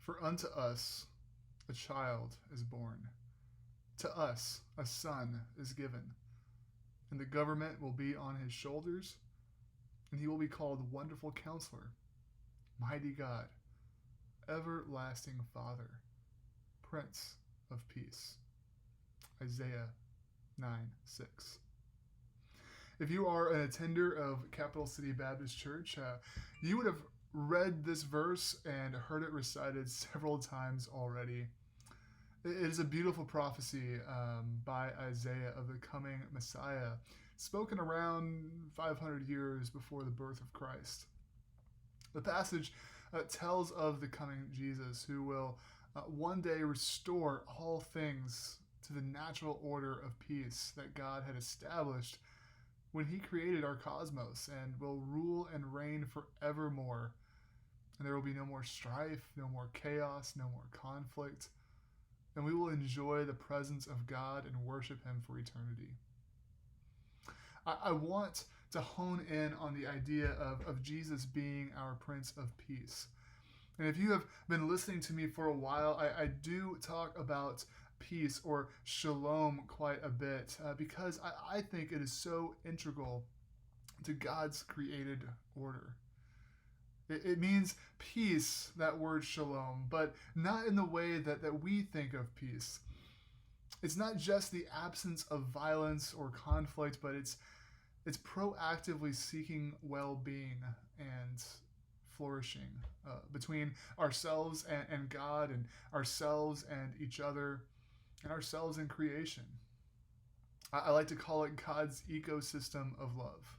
For unto us a child is born, to us a son is given, and the government will be on his shoulders, and he will be called Wonderful Counselor, Mighty God, Everlasting Father, Prince of Peace. Isaiah 9:6. If you are an attender of Capital City Baptist Church, you would have read this verse and heard it recited several times already. It is a beautiful prophecy by Isaiah of the coming Messiah, spoken around 500 years before the birth of Christ. The passage tells of the coming Jesus who will one day restore all things to the natural order of peace that God had established when he created our cosmos, and will rule and reign forevermore. And there will be no more strife, no more chaos, no more conflict, and we will enjoy the presence of God and worship him for eternity. I want to hone in on the idea of Jesus being our Prince of Peace. And if you have been listening to me for a while, I do talk about peace or shalom quite a bit because I think it is so integral to God's created order. It means peace, that word shalom, but not in the way that we think of peace. It's not just the absence of violence or conflict, but it's proactively seeking well-being and flourishing between ourselves and God, and ourselves and each other, and ourselves in creation. I like to call it God's ecosystem of love,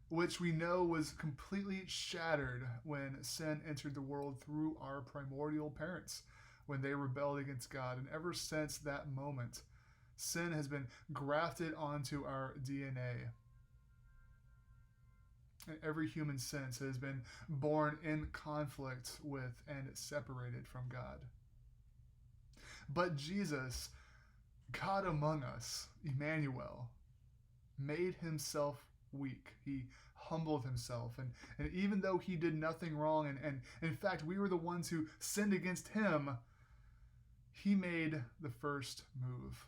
which we know was completely shattered when sin entered the world through our primordial parents, when they rebelled against God. And ever since that moment, sin has been grafted onto our DNA. And every human sense has been born in conflict with and separated from God. But Jesus, God among us, Emmanuel, made himself weak. He humbled himself. And even though he did nothing wrong, and in fact, we were the ones who sinned against him, he made the first move.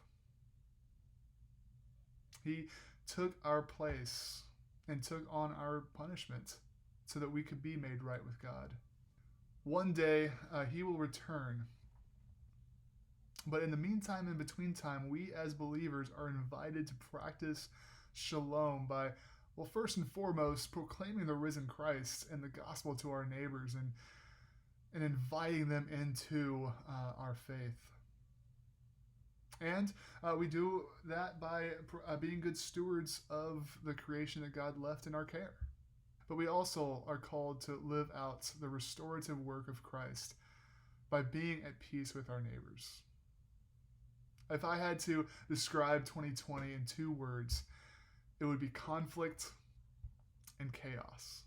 He took our place and took on our punishment so that we could be made right with God. One day, he will return. But in the meantime, in between time, we as believers are invited to practice shalom by, well, first and foremost, proclaiming the risen Christ and the gospel to our neighbors, and inviting them into our faith. And we do that by being good stewards of the creation that God left in our care. But we also are called to live out the restorative work of Christ by being at peace with our neighbors. If I had to describe 2020 in 2 words, it would be conflict and chaos.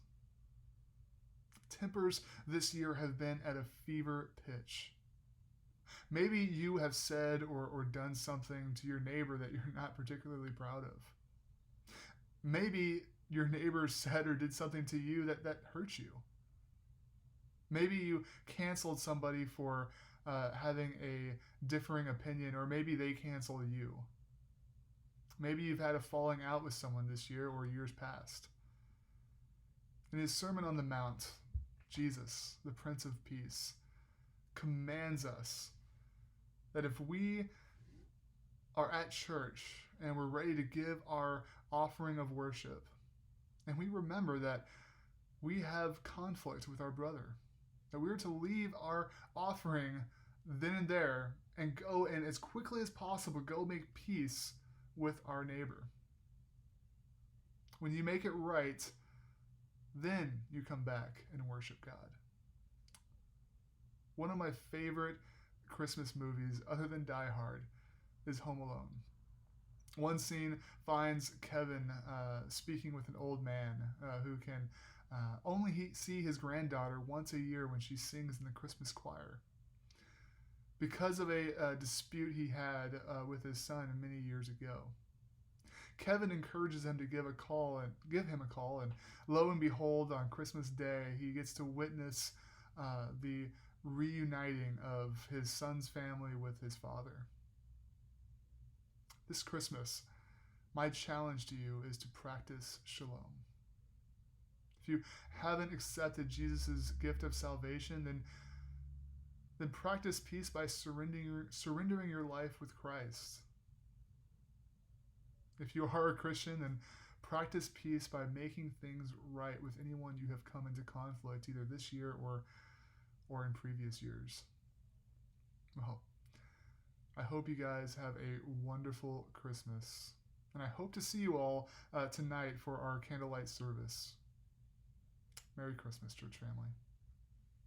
Tempers this year have been at a fever pitch. Maybe you have said or done something to your neighbor that you're not particularly proud of. Maybe your neighbor said or did something to you that hurt you. Maybe you canceled somebody for having a differing opinion, or maybe they canceled you. Maybe you've had a falling out with someone this year or years past. In his Sermon on the Mount, Jesus, the Prince of Peace, commands us that if we are at church and we're ready to give our offering of worship, and we remember that we have conflict with our brother, that we are to leave our offering then and there and go, and as quickly as possible, go make peace with our neighbor. When you make it right, then you come back and worship God. One of my favorite Christmas movies, other than Die Hard, is Home Alone. One scene finds Kevin speaking with an old man who can only see his granddaughter once a year when she sings in the Christmas choir, because of a dispute he had with his son many years ago. Kevin encourages him to give him a call, and lo and behold, on Christmas Day, he gets to witness the reuniting of his son's family with his father. This Christmas, my challenge to you is to practice shalom. If you haven't accepted Jesus' gift of salvation, then practice peace by surrendering your life with Christ. If you are a Christian, then practice peace by making things right with anyone you have come into conflict, either this year or in previous years. Well, I hope you guys have a wonderful Christmas, and I hope to see you all tonight for our candlelight service. Merry Christmas, church family.